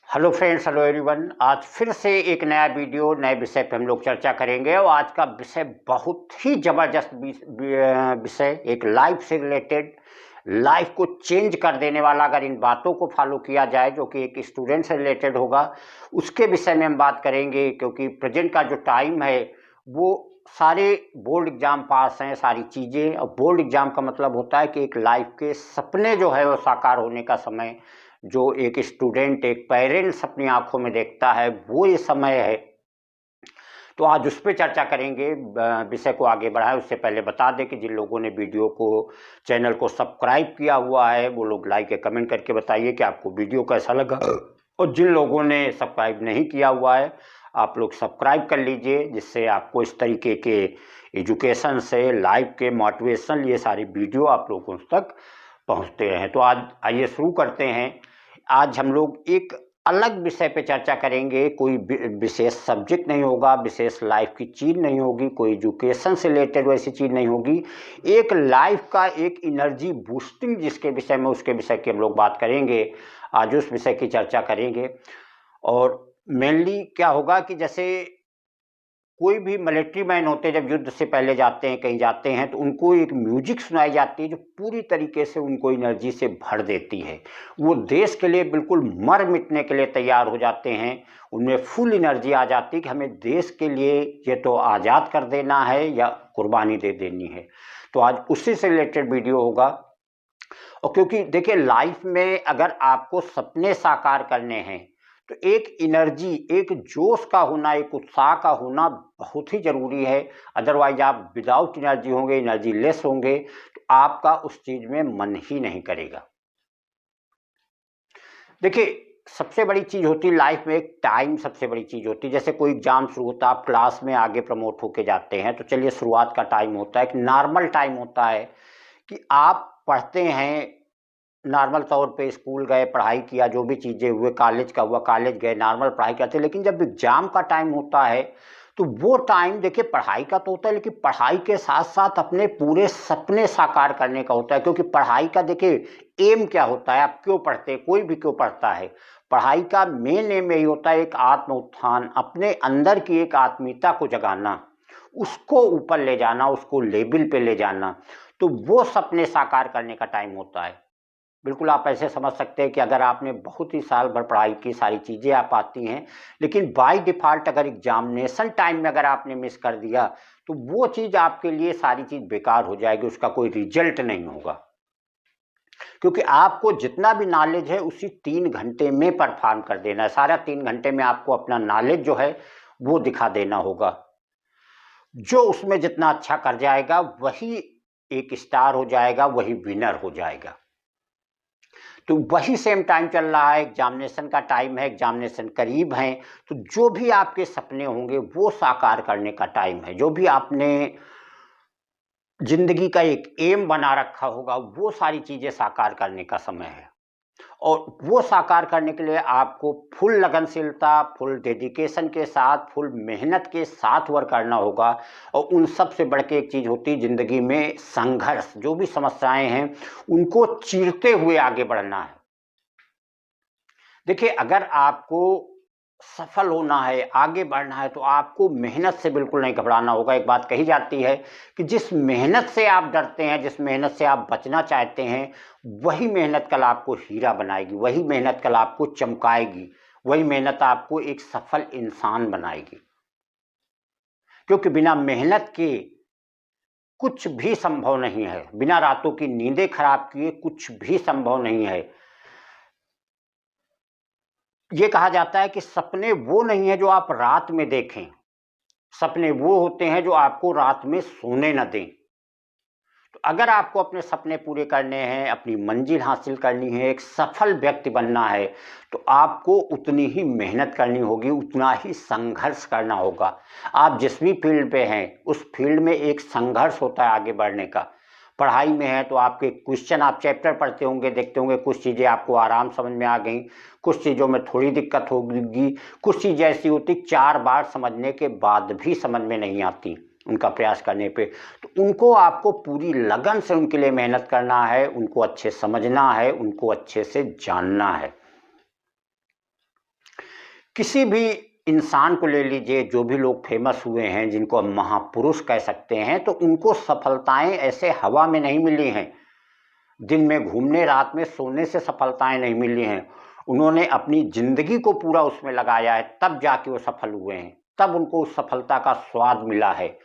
Hello friends, hello everyone. आज फिर से एक नया वीडियो नए विषय पे हम लोग चर्चा करेंगे और आज का विषय बहुत ही ज़बरदस्त विषय, एक लाइफ से रिलेटेड, लाइफ को चेंज कर देने वाला। अगर इन बातों को फॉलो किया जाए जो कि एक स्टूडेंट से रिलेटेड होगा, उसके विषय में हम बात करेंगे। क्योंकि प्रेजेंट का जो टाइम है वो सारे बोर्ड एग्ज़ाम पास हैं, सारी चीज़ें। और बोर्ड एग्ज़ाम का मतलब होता है कि एक लाइफ के सपने जो है वो साकार होने का समय, जो एक स्टूडेंट, एक पेरेंट्स अपनी आंखों में देखता है, वो ये समय है। तो आज उस पर चर्चा करेंगे। विषय को आगे बढ़ाएं उससे पहले बता दें कि जिन लोगों ने वीडियो को, चैनल को सब्सक्राइब किया हुआ है, वो लोग लाइक या कमेंट करके बताइए कि आपको वीडियो कैसा लगा। और जिन लोगों ने सब्सक्राइब नहीं किया हुआ है, आप लोग सब्सक्राइब कर लीजिए, जिससे आपको इस तरीके के एजुकेशन से, लाइफ के मोटिवेशन, ये सारी वीडियो आप लोगों तक पहुंचते रहें। तो आज आइए शुरू करते हैं। आज हम लोग एक अलग विषय पे चर्चा करेंगे। कोई विशेष सब्जेक्ट नहीं होगा, विशेष लाइफ की चीज़ नहीं होगी, कोई एजुकेशन से रिलेटेड वैसी चीज़ नहीं होगी। एक लाइफ का एक एनर्जी बूस्टिंग जिसके विषय में, उसके विषय की हम लोग बात करेंगे। आज उस विषय की चर्चा करेंगे। और मेनली क्या होगा कि जैसे कोई भी मिलिट्री मैन होते हैं, जब युद्ध से पहले जाते हैं, कहीं जाते हैं, तो उनको एक म्यूजिक सुनाई जाती है जो पूरी तरीके से उनको एनर्जी से भर देती है। वो देश के लिए बिल्कुल मर मिटने के लिए तैयार हो जाते हैं। उनमें फुल एनर्जी आ जाती है कि हमें देश के लिए ये तो आज़ाद कर देना है या कुर्बानी दे देनी है। तो आज उसी से रिलेटेड वीडियो होगा। और क्योंकि देखिए, लाइफ में अगर आपको सपने साकार करने हैं तो एक एनर्जी, एक जोश का होना, एक उत्साह का होना बहुत ही ज़रूरी है। अदरवाइज आप विदाउट एनर्जी होंगे, एनर्जी लेस होंगे, तो आपका उस चीज़ में मन ही नहीं करेगा। देखिए, सबसे बड़ी चीज़ होती है लाइफ में, एक टाइम सबसे बड़ी चीज़ होती है। जैसे कोई एग्जाम शुरू होता है, आप क्लास में आगे प्रमोट होके जाते हैं, तो चलिए शुरुआत का टाइम होता है, एक नॉर्मल टाइम होता है कि आप पढ़ते हैं, नॉर्मल तौर पे स्कूल गए, पढ़ाई किया, जो भी चीज़ें हुए, कॉलेज का हुआ, कॉलेज गए, नॉर्मल पढ़ाई करते हैं। लेकिन जब एग्ज़ाम का टाइम होता है तो वो टाइम, देखिए, पढ़ाई का तो होता है, लेकिन पढ़ाई के साथ साथ अपने पूरे सपने साकार करने का होता है। क्योंकि पढ़ाई का, देखिए, एम क्या होता है, आप क्यों पढ़ते हैं, कोई भी क्यों पढ़ता है, पढ़ाई का मेन एम यही होता है, एक आत्म उत्थान, अपने अंदर की एक आत्मीयता को जगाना, उसको ऊपर ले जाना, उसको लेवल पे ले जाना। तो वो सपने साकार करने का टाइम होता है। बिल्कुल आप ऐसे समझ सकते हैं कि अगर आपने बहुत ही साल भर पढ़ाई की, सारी चीज़ें आप आती हैं, लेकिन बाय डिफ़ॉल्ट अगर एग्जामिनेशन टाइम में अगर आपने मिस कर दिया, तो वो चीज़ आपके लिए, सारी चीज़ बेकार हो जाएगी, उसका कोई रिजल्ट नहीं होगा। क्योंकि आपको जितना भी नॉलेज है उसी 3 घंटे में परफॉर्म कर देना है। सारा 3 घंटे में आपको अपना नॉलेज जो है वो दिखा देना होगा। जो उसमें जितना अच्छा कर जाएगा वही एक स्टार हो जाएगा, वही विनर हो जाएगा। तो वही सेम टाइम चल रहा है, एग्जामिनेशन का टाइम है, एग्जामिनेशन करीब हैं। तो जो भी आपके सपने होंगे वो साकार करने का टाइम है। जो भी आपने जिंदगी का एक एम बना रखा होगा, वो सारी चीज़ें साकार करने का समय है। और वो साकार करने के लिए आपको फुल लगनशीलता, फुल डेडिकेशन के साथ, फुल मेहनत के साथ वर्क करना होगा। और उन सब से बढ़ के एक चीज़ होती है ज़िंदगी में, संघर्ष। जो भी समस्याएं हैं उनको चीरते हुए आगे बढ़ना है। देखिए, अगर आपको सफल होना है, आगे बढ़ना है, तो आपको मेहनत से बिल्कुल नहीं घबराना होगा। एक बात कही जाती है कि जिस मेहनत से आप डरते हैं, जिस मेहनत से आप बचना चाहते हैं, वही मेहनत कल आपको हीरा बनाएगी, वही मेहनत कल आपको चमकाएगी, वही मेहनत आपको एक सफल इंसान बनाएगी। क्योंकि बिना मेहनत के कुछ भी संभव नहीं है। बिना रातों की नींदें खराब किए कुछ भी संभव नहीं है। ये कहा जाता है कि सपने वो नहीं है जो आप रात में देखें, सपने वो होते हैं जो आपको रात में सोने न दें। तो अगर आपको अपने सपने पूरे करने हैं, अपनी मंजिल हासिल करनी है, एक सफल व्यक्ति बनना है, तो आपको उतनी ही मेहनत करनी होगी, उतना ही संघर्ष करना होगा। आप जिस भी फील्ड पे हैं, उस फील्ड में एक संघर्ष होता है आगे बढ़ने का। पढ़ाई में है तो आपके क्वेश्चन, आप चैप्टर पढ़ते होंगे, देखते होंगे, कुछ चीज़ें आपको आराम समझ में आ गई, कुछ चीज़ों में थोड़ी दिक्कत होगी, कुछ चीज़ें ऐसी होती 4 बार समझने के बाद भी समझ में नहीं आती उनका प्रयास करने पे। तो उनको आपको पूरी लगन से उनके लिए मेहनत करना है, उनको अच्छे समझना है, उनको अच्छे से जानना है। किसी भी इंसान को ले लीजिए, जो भी लोग फेमस हुए हैं, जिनको हम महापुरुष कह सकते हैं, तो उनको सफलताएं ऐसे हवा में नहीं मिली हैं, दिन में घूमने रात में सोने से सफलताएं नहीं मिली हैं। उन्होंने अपनी जिंदगी को पूरा उसमें लगाया है, तब जाके वो सफल हुए हैं, तब उनको उस सफलता का स्वाद मिला है।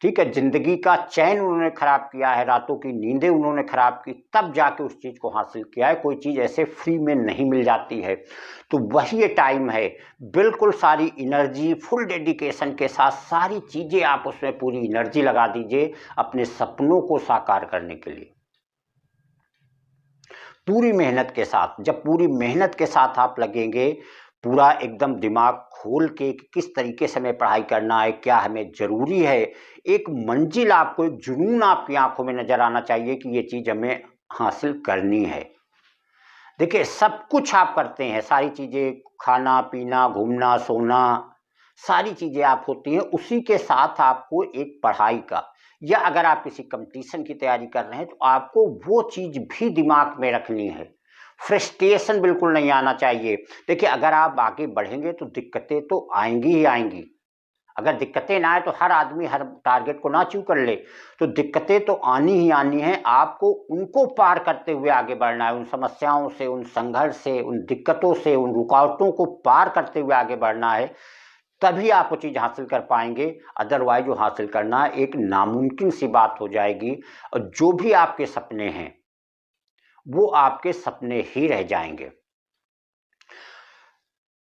ठीक है, जिंदगी का चैन उन्होंने खराब किया है, रातों की नींदें उन्होंने खराब की, तब जाके उस चीज को हासिल किया है। कोई चीज ऐसे फ्री में नहीं मिल जाती है। तो वही ये टाइम है, बिल्कुल सारी एनर्जी, फुल डेडिकेशन के साथ सारी चीजें आप उसमें पूरी एनर्जी लगा दीजिए अपने सपनों को साकार करने के लिए, पूरी मेहनत के साथ। जब पूरी मेहनत के साथ आप लगेंगे, पूरा एकदम दिमाग खोल के कि किस तरीके से हमें पढ़ाई करना है, क्या हमें ज़रूरी है, एक मंजिल आपको, एक जुनून आपकी आंखों में नज़र आना चाहिए कि ये चीज़ हमें हासिल करनी है। देखिए, सब कुछ आप करते हैं, सारी चीज़ें, खाना पीना घूमना सोना, सारी चीज़ें आप होती हैं, उसी के साथ आपको एक पढ़ाई का, या अगर आप किसी कंपटीशन की तैयारी कर रहे हैं तो आपको वो चीज़ भी दिमाग में रखनी है। फ्रस्ट्रेशन बिल्कुल नहीं आना चाहिए। देखिए, अगर आप आगे बढ़ेंगे तो दिक्कतें तो आएंगी ही आएंगी। अगर दिक्कतें ना आए तो हर आदमी हर टारगेट को ना अचीव कर ले, तो दिक्कतें तो आनी ही आनी है। आपको उनको पार करते हुए आगे बढ़ना है, उन समस्याओं से, उन संघर्ष से, उन दिक्कतों से, उन रुकावटों को पार करते हुए आगे बढ़ना है, तभी आप वो चीज़ हासिल कर पाएंगे। अदरवाइज वो हासिल करना एक नामुमकिन सी बात हो जाएगी, और जो भी आपके सपने हैं वो आपके सपने ही रह जाएंगे।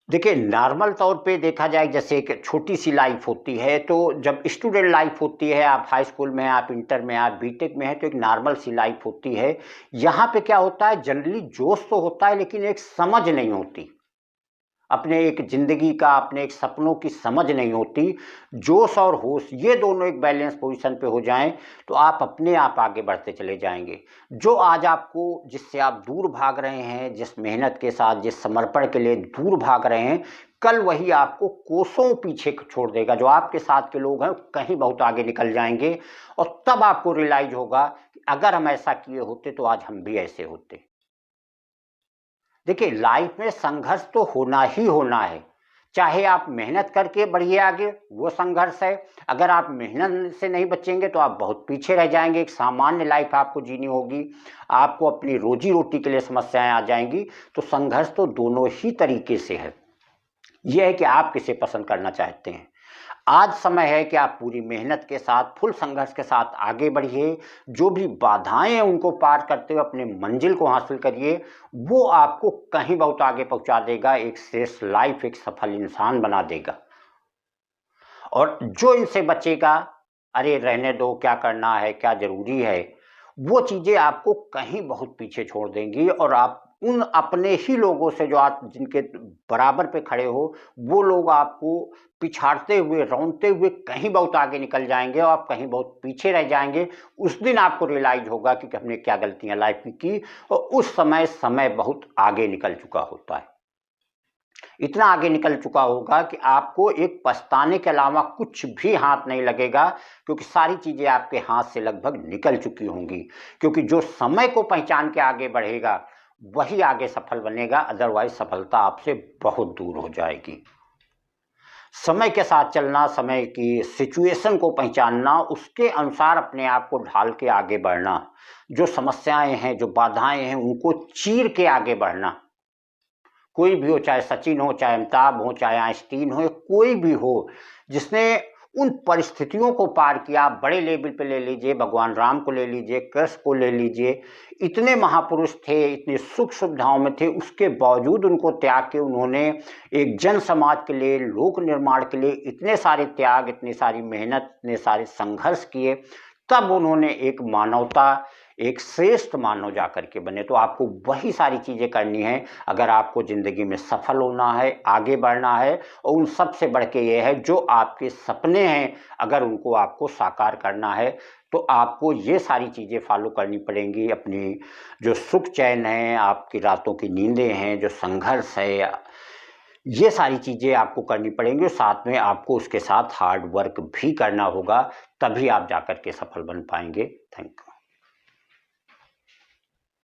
देखिए, नॉर्मल तौर पे देखा जाए, जैसे एक छोटी सी लाइफ होती है, तो जब स्टूडेंट लाइफ होती है, आप हाई स्कूल में हैं, आप इंटर में हैं, आप बीटेक में हैं, तो एक नॉर्मल सी लाइफ होती है। यहाँ पे क्या होता है, जनरली जोश तो होता है लेकिन एक समझ नहीं होती, अपने एक ज़िंदगी का, अपने एक सपनों की समझ नहीं होती। जोश और होश ये दोनों एक बैलेंस पोजीशन पे हो जाएं तो आप अपने आप आगे बढ़ते चले जाएंगे। जो आज आपको, जिससे आप दूर भाग रहे हैं, जिस मेहनत के साथ, जिस समर्पण के लिए दूर भाग रहे हैं, कल वही आपको कोसों पीछे छोड़ देगा। जो आपके साथ के लोग हैं कहीं बहुत आगे निकल जाएंगे, और तब आपको रियलाइज होगा कि अगर हम ऐसा किए होते तो आज हम भी ऐसे होते। देखिए, लाइफ में संघर्ष तो होना ही होना है, चाहे आप मेहनत करके बढ़िए आगे, वो संघर्ष है। अगर आप मेहनत से नहीं बचेंगे तो आप बहुत पीछे रह जाएंगे, एक सामान्य लाइफ आपको जीनी होगी, आपको अपनी रोजी रोटी के लिए समस्याएं आ जाएंगी। तो संघर्ष तो दोनों ही तरीके से है, यह है कि आप किसे पसंद करना चाहते हैं। आज समय है कि आप पूरी मेहनत के साथ, फुल संघर्ष के साथ आगे बढ़िए। जो भी बाधाएं हैं उनको पार करते हुए अपने मंजिल को हासिल करिए, वो आपको कहीं बहुत आगे पहुंचा देगा, एक श्रेष्ठ लाइफ, एक सफल इंसान बना देगा। और जो इनसे बचेगा, अरे रहने दो, क्या करना है, क्या जरूरी है, वो चीज़ें आपको कहीं बहुत पीछे छोड़ देंगी, और आप उन अपने ही लोगों से, जो आप जिनके बराबर पे खड़े हो, वो लोग आपको पिछाड़ते हुए, रौंदते हुए कहीं बहुत आगे निकल जाएंगे, और आप कहीं बहुत पीछे रह जाएंगे। उस दिन आपको रियलाइज होगा कि हमने क्या गलतियां लाइफ में की, और उस समय बहुत आगे निकल चुका होता है। इतना आगे निकल चुका होगा कि आपको एक पछताने के अलावा कुछ भी हाथ नहीं लगेगा, क्योंकि सारी चीज़ें आपके हाथ से लगभग निकल चुकी होंगी। क्योंकि जो समय को पहचान के आगे बढ़ेगा वही आगे सफल बनेगा, अदरवाइज सफलता आपसे बहुत दूर हो जाएगी। समय के साथ चलना, समय की सिचुएशन को पहचानना, उसके अनुसार अपने आप को ढाल के आगे बढ़ना, जो समस्याएं हैं, जो बाधाएं हैं, उनको चीर के आगे बढ़ना। कोई भी हो, चाहे सचिन हो, चाहे अमिताभ हो, चाहे आइंस्टीन हो, कोई भी हो जिसने उन परिस्थितियों को पार किया। बड़े लेवल पे ले लीजिए, भगवान राम को ले लीजिए, कृष्ण को ले लीजिए, इतने महापुरुष थे, इतने सुख सुविधाओं में थे, उसके बावजूद उनको त्याग के उन्होंने एक जन समाज के लिए, लोक निर्माण के लिए इतने सारे त्याग, इतनी सारी मेहनत, इतने सारे संघर्ष किए, तब उन्होंने एक मानवता, एक श्रेष्ठ मानव जा करके बने। तो आपको वही सारी चीज़ें करनी है अगर आपको ज़िंदगी में सफल होना है, आगे बढ़ना है। और उन सब से बढ़ के ये है, जो आपके सपने हैं अगर उनको आपको साकार करना है तो आपको ये सारी चीज़ें फॉलो करनी पड़ेंगी। अपनी जो सुख चैन है, आपकी रातों की नींदें हैं, जो संघर्ष है, ये सारी चीज़ें आपको करनी पड़ेंगी। और साथ में आपको उसके साथ हार्ड वर्क भी करना होगा, तभी आप जाकर के सफल बन पाएंगे। Thank you.